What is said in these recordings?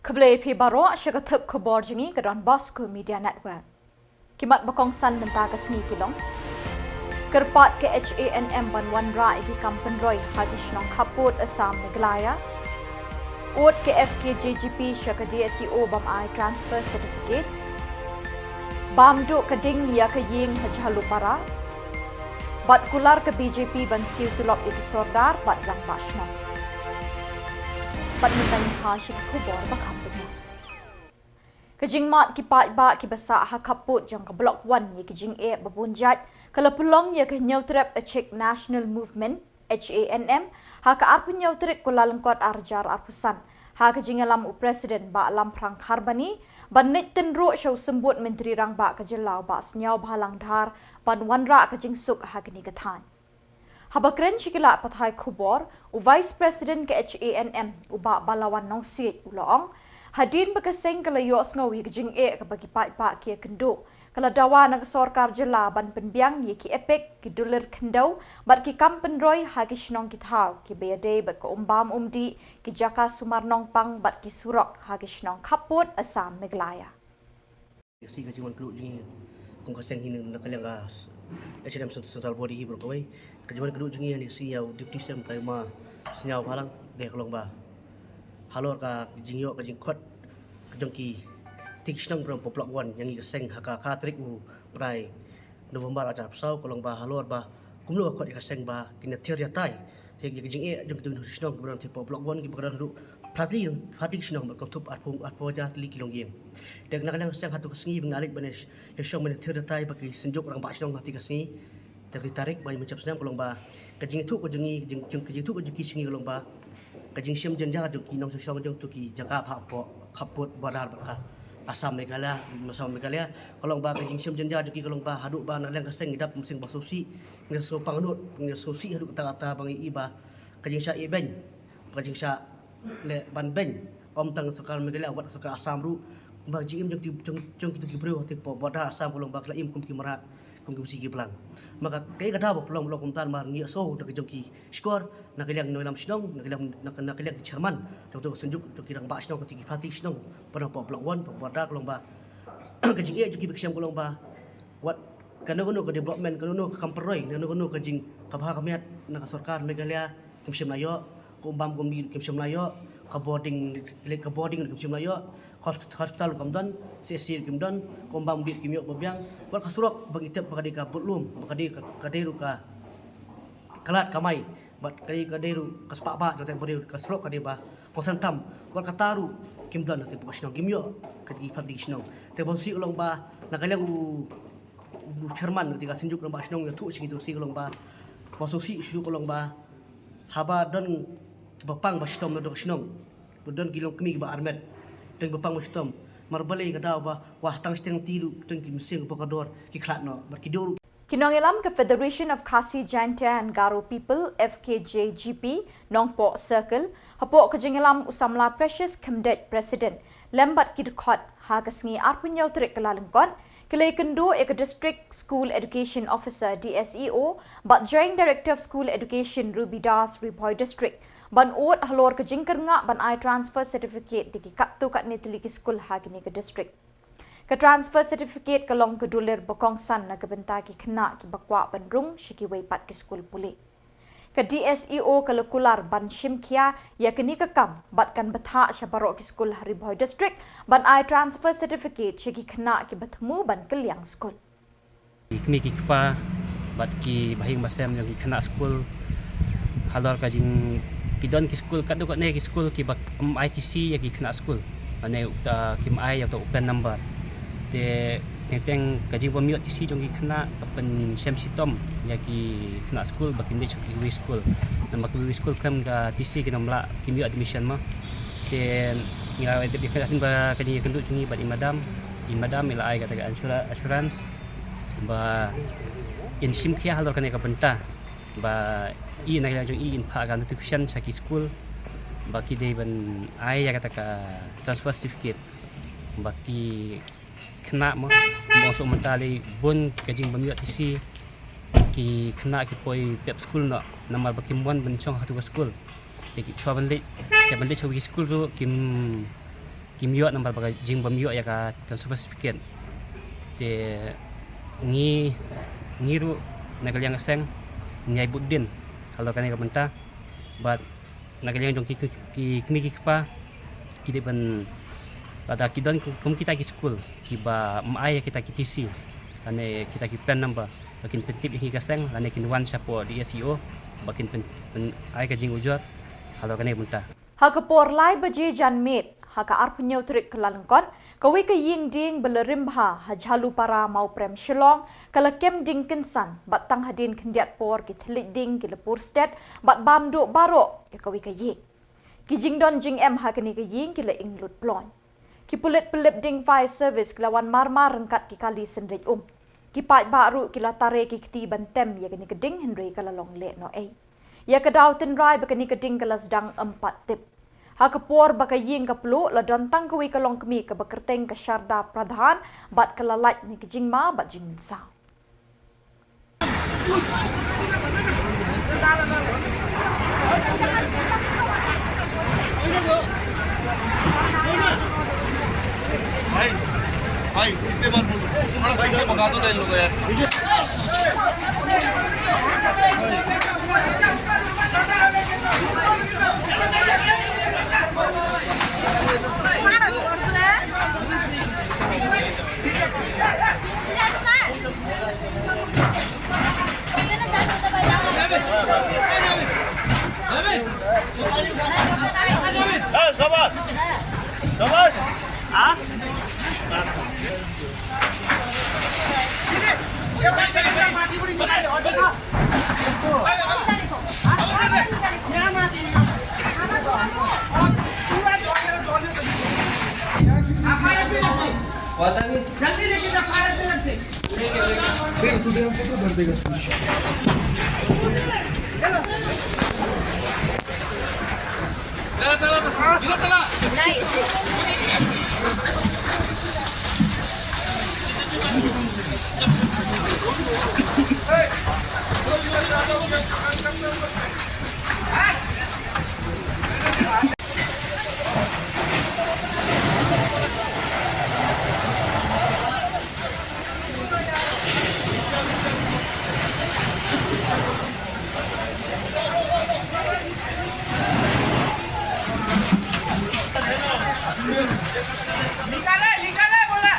Keblai pi baro asyik ketep ke bor jengi ke Don Bosco Media Network. Kimat bakong san benta ke sengi kilong. Kerpat ke HANM ban wan ra iki kampen roy hagis nong kaput Assam Meghalaya. Ut ke FKJGP syaka DSEO bam I transfer certificate. Bam duk ke ding ya ke ying hajalu para. Bat kular ke BJP ban siu tulop iki sordar bat rang pasno. Bat minta hasil kubor bakam benar. Kejing mat ki pat ba ki basa ha kaput jang ke blok 1 ye kejing e babunjat kala pulong ye ke nyautrep a check national movement HANM ha ka arpu nyautrep kula lengkot arjar arpusan ha kejing alam u presiden ba alam prang kharbani ban nit tenro show sembut menteri rang ba kejelau ba senyau bhalang dhar ban wanra kejing suk ha kini kathan Habakren shikila pathai kubor u Vice President ke HANM u ba balawan nong sit ulong hadin bekaseng kala yos ngawi kejing e ke bagi pa ki kendo kala dawa nag sorkar jela ban penbiang ye ki epek ki dulir kendau bat ki kampen roy hagi shnong ki thau ki beyade ba ko umbam umdi ki jaka sumarnong pang bat ki surok hagi shnong kaput Assam Meghalaya si kejing kelu jingi kong kaseng hinin nakalang gas HANM central body hibro kawai kejuan kedua jengi ni siau deputy sem kaima senyau halang de kolong ba halor ka jingyo ka jingkot kejongki tikšnang bram poplok wan yang i seng haka katrik u prai November aja psau kolong ba halor ba kumlo ka ka seng ba kina thir ya tai he ki jing e jong tu tishnang bram ti poplok wan ki bagran du prati tishnang ba tup atpo ja li kilong yeng dek nakalang seng hatu kesengi bengalik banes ya shong men thir ya tai ba ki senjuk orang ba shnong hati kesengi tarik bani mencap senang kolong ba kejing itu ko jengi jing kejing itu ko jiki sengi kolong ba kejing siam jenja du ki nong sosong jong tu ki jaka pha po khaput badar ba Assam Meghalaya Assam Meghalaya kolong ba kejing siam jenja du ki kolong ba haduk ba nak lang keseng idap musing ba sosi ngi so pangnut ngi sosi haduk kata bang i ba kejing sya i ben kejing sya le ban ben om tang sokal Meghalaya wat sokal Assam ru ba jing jong ki tu ki bro te po badar Assam kolong ba klaim kum ki marat kongsi ki pelang maka kay kada ba pelang kumtan mar ngi so nak jongki skor nak ilang no lam snong nak ilang chairman jong tu senjuk tu kirang ba snong ki parti snong pada po blok 1 po pada kolong ba kajing e joki biksam kolong ba wat kanono ke development kanono ke kamperoi kanono ke jing kabha kamiat nak sarkar Meghalaya kimsem layo ko umbam komdi kimsem layo ka boarding kimsem layo hospital kamdan sesir kimdan kombang bit kimyo babyang wal kasurok bagi tep bagi ka butlum bagi kaderu ka kalat kamai bat kali kaderu kaspapa jote bari kasurok kade ba posantam wal kataru kimdan te posno kimyo kadi publishno te bosi ulong ba nagalang u chairman ketika sinjuk lomba snong tu sigitu si ulong ba bososi isu ulong ba haba don bapang ba stom do snong don kilong kemi ba armet dan bapang mustom marbale kata ba wah tang steng tiru teng ki mesing pokador ki klatno berkidoru Kinongelam ke Federation of Khasi Jaintia and Garo People FKJGP Nongpo Circle hapo kejengelam usamla precious kemdet president lembat kidkot hagasngi arpunyau trik kelalengkon kelai kendo ek district school education officer DSEO but joint director of school education Ruby Das Ripoy district ban ot halor ke jingker nga ban I transfer certificate di kattu kat netili ki school hagini ke district ke transfer certificate ke long ke dulir bokong san na ke benta ki kena ki bakwa ban rung shiki wei pat ki school puli ke DSEO ke lekular ban shimkia ya kini ke kam bat kan betha syabarok ki school Ripoy district ban I transfer certificate shiki kena ki betemu ban keliang school kami ki kpa bat ki bahing basem yang ki kena school halor ka jing kidon ki school kaduk ne ki school ki bak ITC ya ki kena school ane ukta kim ai ya to open number te teng kajing pemiot TC jong ki kena kapen sem sitom ya ki kena school bak inde chak ki school nama ki school kam da TC ki namla ki mi admission ma te ya de bi kena ba kajing kenduk jingi bat imadam ila ai kata assurance ba in sim kia halor kane ka benta ba i na jong i in pha kan notification sa ki school baki de ban ai ya kata ka transfer certificate baki kena mo so mentali bon kajing bami TC ki kena ki poi pep school no namar baki mon ban chong hatu school te ki chwa ban le chawi school ro kim kimyo number baga jing bamyo ya ka transfer certificate te ngiru nagaliang seng nyai budin kalau kani ka benta but nagaliang jong ki pa kita ban pada kidon kum kita ki school ki ba mai kita ki TC ane kita ki pen number bakin pentip ki kaseng ane kin wan sapo di SEO bakin pen ai ka jing ujot kalau kani benta Hakapor lai baje janmet haka arpunyau trik kelalengkon kawi ke ying ding belerimha hajalu para mau prem shilong kala kem ding kensan batang hadin kendiat por ki thelik ding ki lepur state bat bam do baro ke kawi ke ying ki jing don jing em hakani ke ying ki le inglut plon ki pulit pelip ding fire service kelawan marmar rengkat ki kali sendrej ki pai baru ki latare ki kti bantem ya kini keding henry kala long le no ei ya kedau tenrai bakani keding kala sedang 4 tip Hakapor baka ying kaplo la dontang kawi kalong kemi ka bakerteng ka syarda pradhan bat kalalait ni kejingma bat jingminsa. भाई इतने बार थोड़ा भाई से मंगा दो ना इन लोगों यार शाबाश शाबाश हाँ जल्दी लेके जा भारत में लगते फिर तुझे हमको तो भर देगा चला निकाले बोला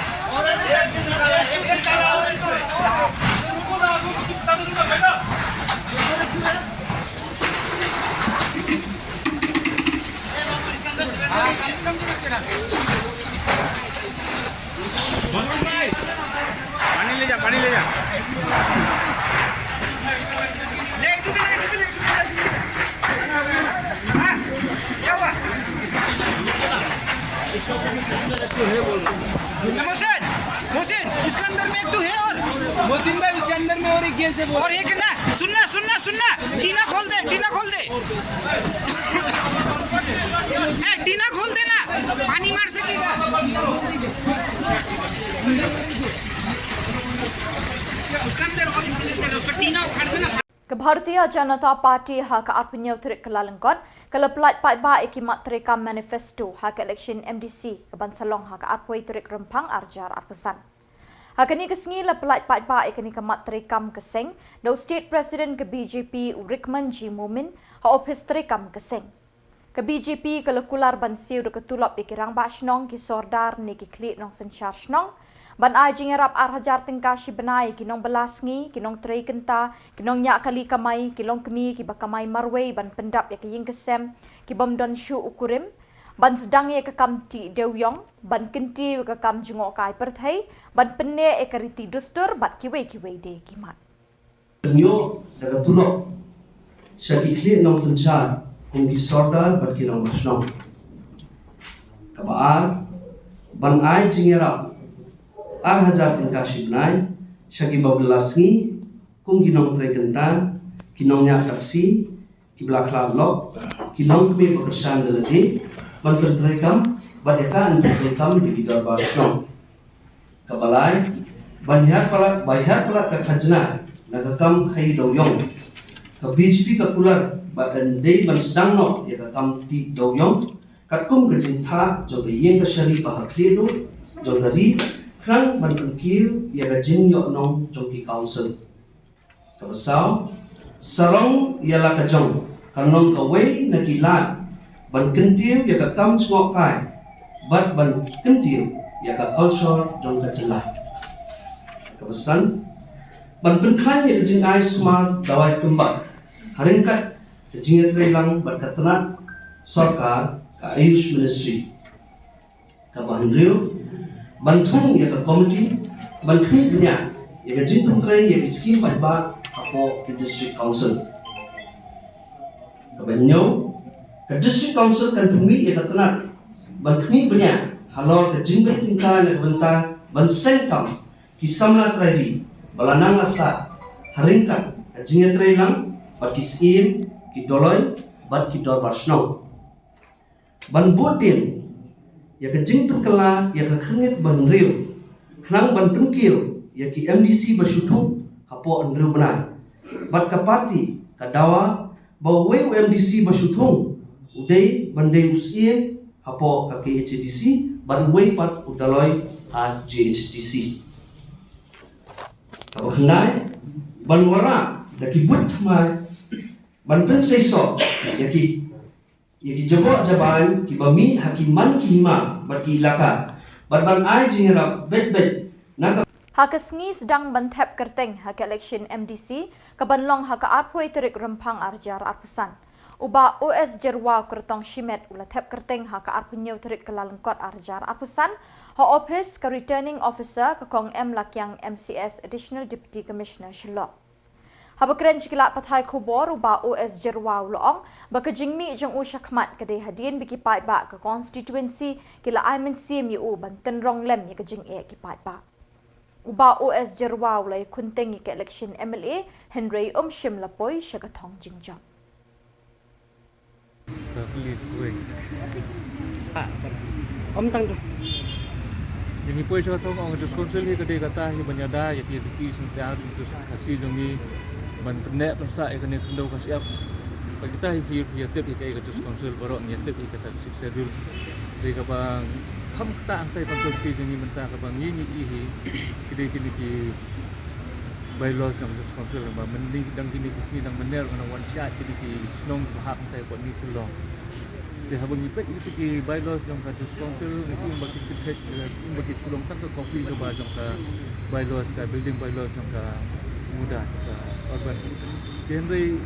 पानी ले जा मोहसिन इसके अंदर में एक तो है और मोहसिन भाई इसके अंदर में और एक ये से और एक ना सुनना टीना खोल दे टीना खोल देना पानी मार सकेगा उसके अंदर और टीना उखाड़ देना Ke Bharatiya Janata Party hak arpunyau trik kelalengkon kala pelat pai ba ikimat terekam manifesto hak election MDC ke Bansalong hak arpui trik rempang arjar arpusan. Hakani kesengi la pelat pai ba ikani kemat terekam keseng no state president ke BJP Rickman G Momin ha office terekam keseng. Ke BJP kala kular bansiu de ketulap ikirang ba shnong ki sordar ni ki klik nong senchar shnong ban ai jing arab arhajar tingkashi benai kinong belasngi kinong trei kenta kinong nya kali kamai kilong kemi ki bakamai marway ban pendap ya kiying kesem ki bomdon shu ukurim ban sedang ya kakam ti dewyong ban kenti ka kam jungo kai perthai ban penne e kariti dustur bat kiwe de kimat Nyo daga tulok sa kikli ng sanchar kung kisordal bat kinong masnong. Kabaar ban ay jingirap arhajar tingkashi benai syaki babelasngi kung ginong trekenta kinong nya taksi kiblakla lok kinong kemi pekerjaan delegi ban tertrekam badekan tertrekam di bidar basnong kabalai banyak pala ka khajna nagakam khai doyong ka BJP ka kular ba dei ban sedang no ya ka kam ti doyong kat kum ke jing tha jo ke yen ka shari pa khli do jo ka ri khang ban kun kil ya ka jing yo nong jo ki council ka sao sarong ya la ka jong kanong ka wei na ki lat ban kentiu ya ka kam ngok kai bat ban kentiu ya ka culture jong ka jelah ka pesan ban kun khai ya ka jing ai smart dawai kembang haringkat ke jing lang bat ka tanat sarkar ka Ayush Ministry ka Bahandriu bantung ya ka committee bankhni dunia ya ka jingtung tray ya skim ba apo ke district council ka banyo ka district council kan pumi ya ka tanat bankhni dunia halor ka jingbai tingka na benta bansengkam ki samla tray balanang asa haringkat ka jing tray lang bat ki skim ki doloy bat ki dor barsno ban bodin ya ke jing kala ya ke khangit ban riu khnang ban tungkil ya ki MDC bashutu hapo andru banai bat ka parti ka dawa ba we MDC bashutung udai bandai usie hapo ka KHDC ban we pat udaloi a JHDC hapo khnai ban wara da ki but mai ban pen seiso ya ki jabo jaban ki bami hakiman ki hima bagi ilaka ban ai jingra bet nak Hakasngi sedang bantep kerteng hak election MDC kabanlong haka arpoi terik rempang arjar arpusan. Uba OS Jerwa kertong shimet ula tep kerteng haka arpunyo terik kelalengkot arjar arpusan ha office ka returning officer ka kong M Lakyang MCS Additional Deputy Commissioner Shillong. Habakren cikilak pathai khobor uba OS Jerwa uloong baka jingmi jang usha khmat kade hadien biki pai ba ka constituency kila aimen CMU banten rong lem ya ka jing e ki pai ba. Uba OS Jerwa ulai kunteng ke election MLA Henry Shim Lapoi syagathong jingjam. Please gue. Om tang tu. Jadi poi syagathong ang just council hi kade kata hi banyada ya ki sentar untuk kasih jongi ban kena pensa ikane kendo kasiap bagi kita hi tip hi ke just council baru ni tip hi kata schedule de ka bang kham ta ang tai ban si jongi menta ka bang ni hi kide kini ki bylaws ng just council ba mending dang kini kisni dang mener kana one shot kini ki snong bahak tai ko ni sulong de habang ipek itu ki bylaws ng just council itu bagi sikhet bagi sulong tan ko copy do ba jong ka bylaws ka building bylaws ng ka muda ka urban Henry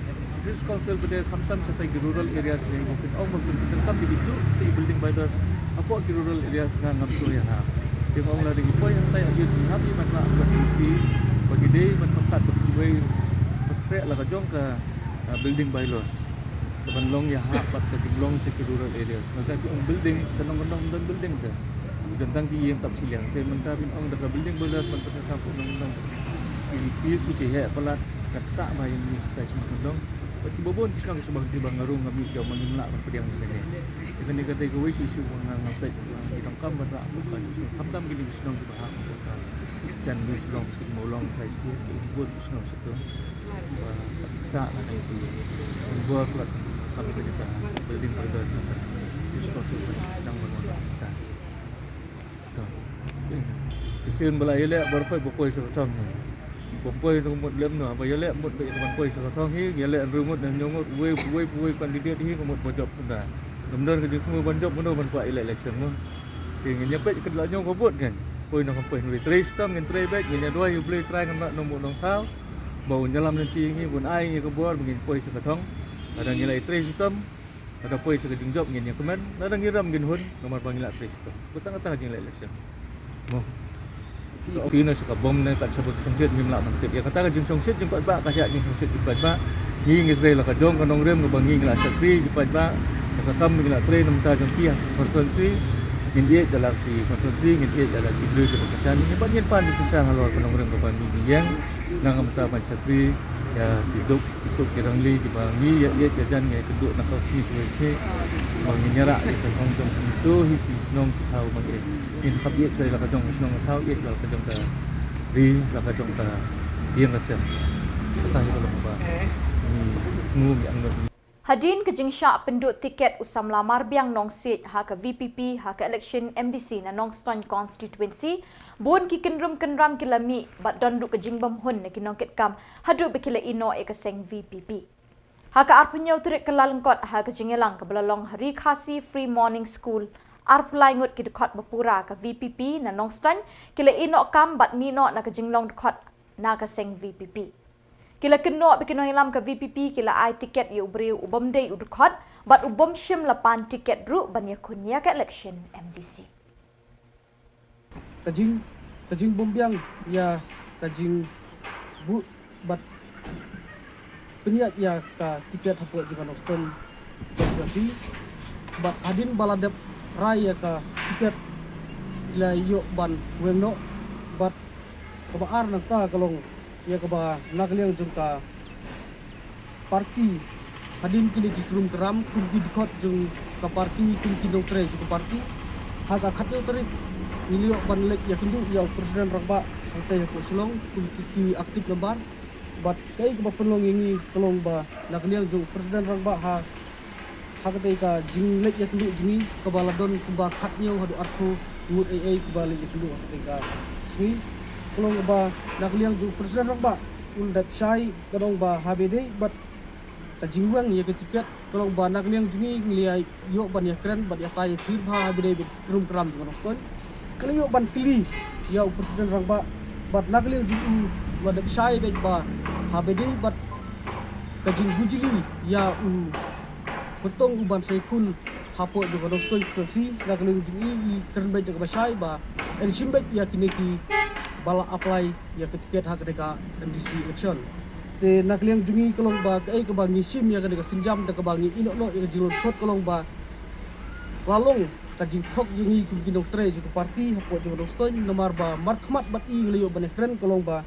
just council pada kamsam sa rural areas ni mungkin mungkin tengkap di bicu di building bylaws apa ki rural areas nga ngamso ya ha di mo la di po yang tay ayus ni habi man la bagi bagi day man pakat way pre la ka jong ka building bylaws kabanlong ya ha pat ka jinglong sa ki rural areas naga ki building sa nong building ka dan tangki yang tap silang te mentabin ong daga building bylaws man pakat ka nong isu ki he pelat kata bayi ni stage makdong pati bobon kisang subang tibang ngarung ngami jaw manimla kan pediang ni ikan ni kata ko isu ngang ngapet kitang kam bata bukan kamtam gini kisang di bahang jan bis long timolong sai si buat kisang satu tak ada itu buat plat kami kita building pada diskus sedang menolak kita tu kesin bela elek berfai bopoi sertam Bopoi tu mut lem no apa yelek mut be teman poi sakatong hi yelek rumut dan nyomot we kandidat hi mut bojop sudah. Kemudian ke semua banjop muno ban kuat election mo. Tingin nyepet ke la nyong kobot kan. Poi nak poi ni try system ngan try back ngan dua you play try ngan nomor long thau. Bau nyalam nanti hi bun ai ni ke bor ngin poi sakatong. Ada nilai try system. Ada poi sakajing job ngan yang kemen. Ada ngiram ngin hun nomor pangila try system. Betang-betang jing election. Mo. Tino suka bom na kat sabot songsit ngim la mantip ya kata jing songsit jing pat ba kasya jing songsit jing pat ba ngi ngi la ka jong kanong rem ngabang ngi la sakri jing pat ba ka kam ngi la tre nam ta jong kia konstituensi ngin dia dalam di konstituensi ngin dia dalam di blue ke kasan ni banyak pan di kasan halor kanong rem ngabang ngi yang nang amta ban sakri ya hidup isuk kirang li di bangi ya ye jajan ngai keduk nak sini sini bangi nyara di kong jong itu hipis nong tahu bagi in khabiyet saya la ka jong snong tahu ye la ka jong ta ri la ka jong ta yang kasem kata hi ba ngu yang Hadin ke jingsya penduk tiket usam lamar biang nong sit ha ke VPP ha ke election MDC na nong Ston constituency bon ki kenrum kenram kilami bat don duk ke jingbam hun na kinong kitkam hadu bekila ino e ke seng VPP. Ha ke arpunyau terik kelalengkot ha ke jingelang ke belalong hari khasi free morning school arpulai ngut ki dekot bepura ke VPP na nong Ston kila ino kam bat mino na ke jinglong dekot na ke seng VPP. Kila keno bikin hilam ke VPP kila ai tiket yu beriu ubam day udukot bat ubam shim lapan tiket ru banyak kunya ke election MDC. Kajing bombiang ya kajing bu bat peniat ya ka tiket hapu juga Noston konstituensi bat hadin baladep raya ka tiket ila yo ban wengno bat kebaar nanta kalong ia keba nakliang jungka parti hadin kini kikrum keram kumki dikot jung ka parti kumki doktre jung parti haga khatyo tarik nilio banlek ya kendu ya presiden rangba angtai ko silong kumki ki aktif lembar bat kai keba penlong ini kelong ba nakliang jung presiden rangba ha kate ka jing lek ya kendu jingi kebaladon keba khatnyo hadu arko ngut ai kebalik ya kendu kate ka sini kalau ba nakliang ju presiden rang ba undap sai kadong ba habede bat tajingwang ya ketiket kalau ba nakliang jungi ngiliai yo ban ya keren bat ya tay thir ba habede krum kram ju noston kalau yo ban kili ya presiden rang ba bat nakliang ju wadap sai bet ba habede bat kajing bujili ya bertong uban sai kun hapo ju noston provinsi nakliang jungi keren bet ba sai ba elisimbet ya kineki bala apply ya ketiket hak mereka MDC election. Te nakliang jungi kolong ba kai ke bangi sim ya kadeka sinjam de ke bangi inokno ya jilon khot kolong ba lalong kajing khok jungi kumki doktre ju parti hapo ju dostoi nomor ba markhmat bat i leo banekren kolong ba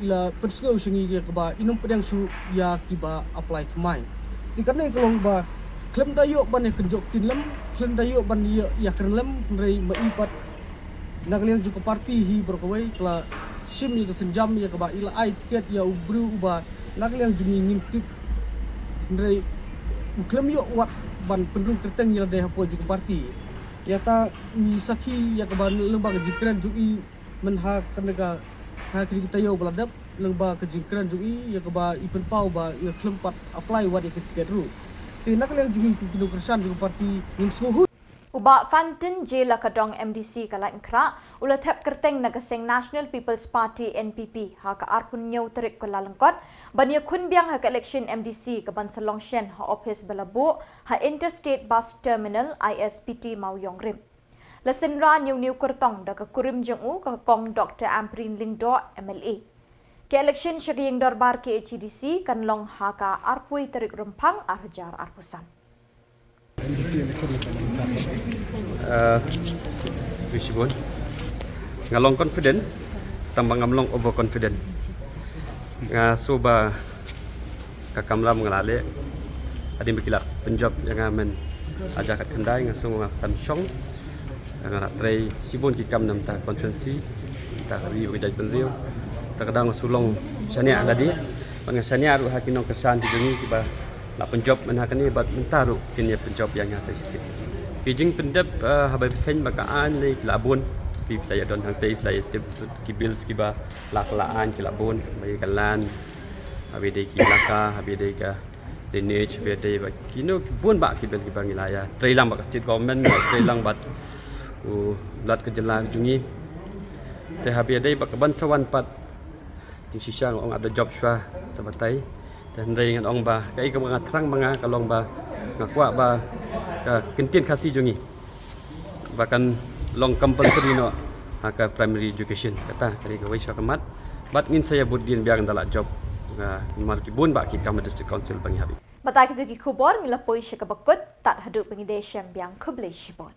ila persngo singi ya ke ba inum pedang su ya kiba apply kemai. Tikane kolong ba klem dayo ban kenjok tinlem klem dayo ban ya krenlem rei maipat nakliang juga parti hi berkawai kala sim ya senjam ya keba ila ai tiket ya ubru uba nakliang jungi ngintip ndrei uklem yo wat ban pendung kerteng ya deh hapo juga parti ya ta ni sakhi ya keba lembaga jikran jugi menha kanega ha kita yo beladap lembaga jikran jugi ya keba ipen pau ba ya klempat apply wat ya tiket ru te nakliang jungi pendung kersan juga parti nim suhu Uba Fantin jela kadong MDC kala inkra ula thep kerteng nagaseng National People's Party NPP ha ka arpun nyau terik ko lalengkot bania kun biang ha ka election MDC ka ban salong shen ha office balabu ha Interstate Bus Terminal ISPT Mauyong Rim lasenra new kertong da ka kurim jengu ka kong Dr. Amprin Lingdo MLA ke election syaging dorbar ke HDC kan long ha ka arpui terik rempang arjar arpusan Visibon ngalong confident tambang ngamlong overconfident nga soba kakamlam ngalale adi mikilak penjob yang amen ajakat kendai nga sunga tamsyong nga tray sibon kikam nam ta konferensi ta ri ujaj penriu ta kadang sulong sania tadi bang sania ru hakinong kesan tidungi kiba la penjob menakani bat mentaru kini penjob yang ngasai sip kijing pendep habai fen bakaan le labun pi saya don hang tei saya tip kibils kiba laklaan kilabun bagi kalan habi de kilaka habi de ka drainage habi de ba kino bun ba kibel kiba ngilaya trailang ba state government trailang bat lat kejelang jungi te habi de ba kaban sawan pat di sisang ong ada job swa sabatai dan dengan ong ba kai ka mga terang mga kalong ba ngakwa ba kentin kasih jungi bahkan long compulsory no haka primary education kata kali ka waiswa kamat bat ngin saya budin biang dalak job mar ki bun ba ki kam district council bangi habi batai ki khubor ngila poi shika bakut tat hadu pengidesham biang khuble shibon